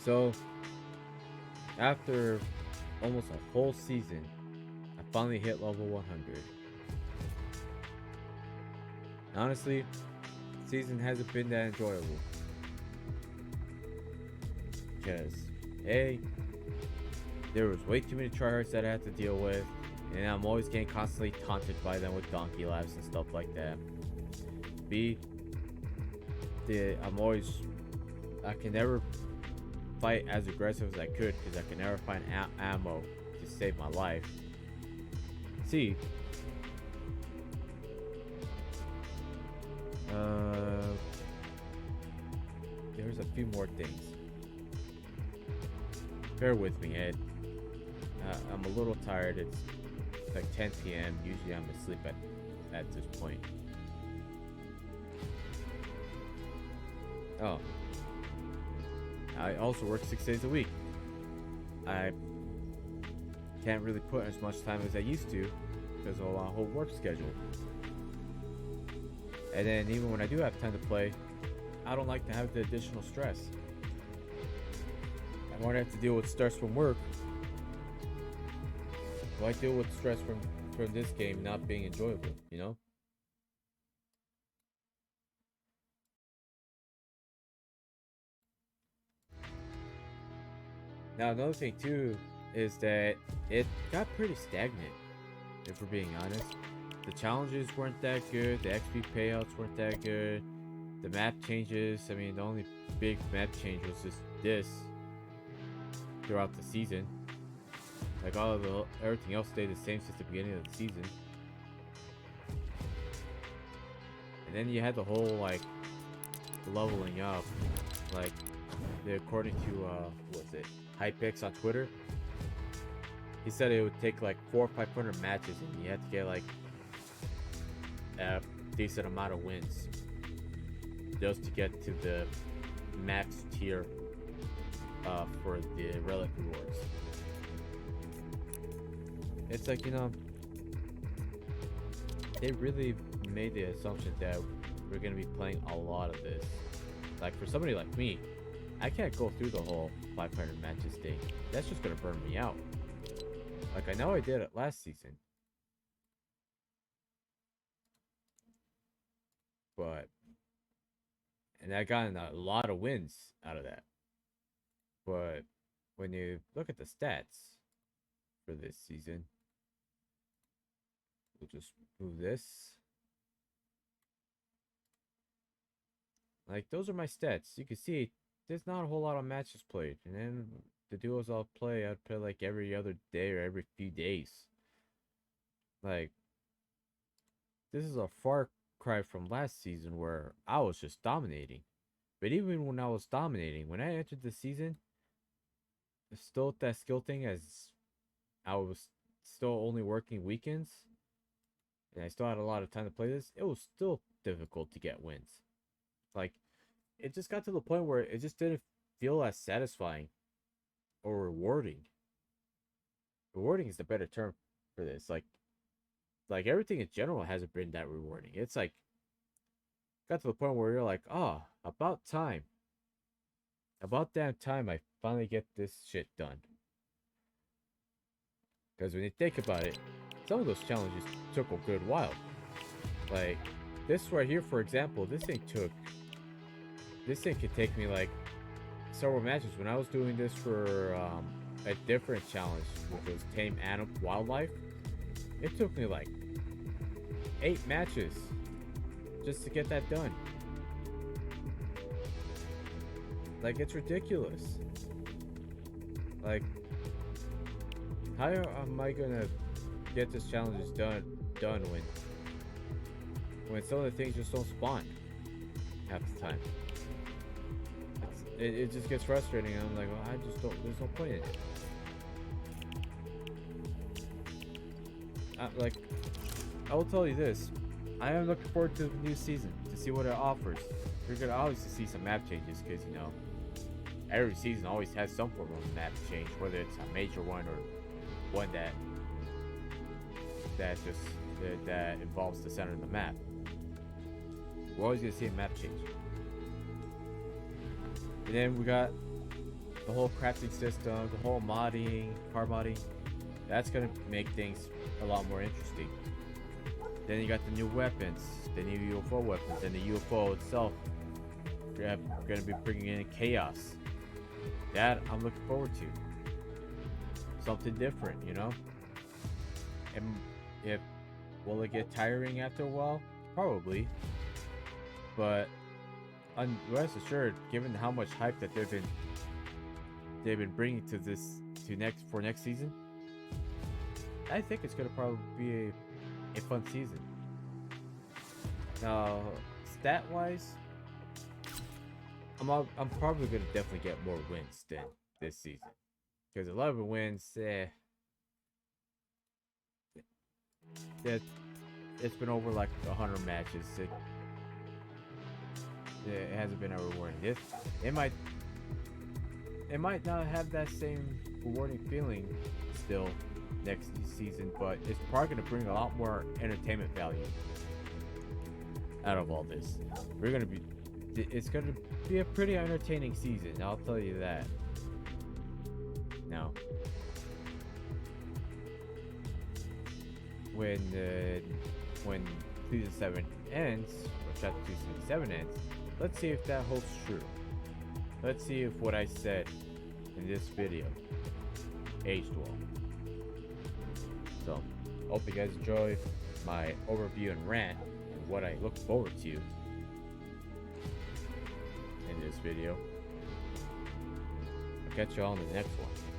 So, after almost a whole season, I finally hit level 100. Honestly, season hasn't been that enjoyable. Because, A, there was way too many tryhards that I had to deal with, and I'm always getting constantly taunted by them with donkey laps and stuff like that. B, I can never fight as aggressive as I could because I can never find ammo to save my life. C, there's a few more things. Bear with me, Ed. I'm a little tired. It's like 10 p.m. Usually I'm asleep at this point. Oh. I also work 6 days a week. I can't really put as much time as I used to because of my whole work schedule. And then even when I do have time to play, I don't like to have the additional stress. I want to have to deal with stress from work. So I deal with stress from this game not being enjoyable, you know? Now another thing too is that it got pretty stagnant, if we're being honest. The challenges weren't that good, the XP payouts weren't that good, the map changes, I mean the only big map change was just this throughout the season. Like everything else stayed the same since the beginning of the season. And then you had the whole like leveling up, like according to what was it, Hypix on Twitter. He said it would take like 400 or 500 matches, and you had to get like a decent amount of wins just to get to the max tier for the relic rewards. It's like, you know, they really made the assumption that we're gonna be playing a lot of this. Like for somebody like me, I can't go through the whole 500 matches thing. That's just gonna burn me out. Like I know I did it last season, and I got a lot of wins out of that. But when you look at the stats for this season, we'll just move this. Like those are my stats. You can see there's not a whole lot of matches played, and then the duos I'd play like every other day or every few days. Like this is a far cry from last season where I was just dominating. But even when I was dominating, when I entered the season, still that skill thing as I was still only working weekends and I still had a lot of time to play this, it was still difficult to get wins. Like it just got to the point where it just didn't feel as satisfying or rewarding. Rewarding is the better term for this. Like everything in general hasn't been that rewarding. It's like got to the point where you're like, oh, about time. About damn time I finally get this shit done. Because when you think about it, some of those challenges took a good while. Like this right here, for example, this thing could take me like several matches. When I was doing this for a different challenge, which was tame wildlife, it took me like 8 matches just to get that done. Like it's ridiculous. Like how am I gonna get this challenge done when some of the things just don't spawn half the time? It just gets frustrating. I'm like, well, I just don't. There's no point in it. Like, I will tell you this. I am looking forward to the new season to see what it offers. You're gonna obviously see some map changes because you know every season always has some form of map change, whether it's a major one or one that involves the center of the map. We're always gonna see a map change. And then we got the whole crafting system, the whole modding, car modding, that's gonna make things a lot more interesting. Then you got the new weapons, the new UFO weapons, and the UFO itself. We're gonna be bringing in chaos. That I'm looking forward to. Something different, you know. And if will it get tiring after a while? Probably. But rest assured, given how much hype that they've been bringing to next season, I think it's gonna probably be a fun season. Now, stat wise, I'm probably gonna definitely get more wins than this season, because 11 wins, it's been over like 100 matches. It hasn't been a rewarding. It might not have that same rewarding feeling still next season, but it's probably gonna bring a lot more entertainment value out of all this. It's gonna be a pretty entertaining season, I'll tell you that. Now, when season 7 ends, or chapter 2 season 7 ends, let's see if that holds true. Let's see if what I said in this video aged well. So, hope you guys enjoy my overview and rant and what I look forward to in this video. I'll catch you all in the next one.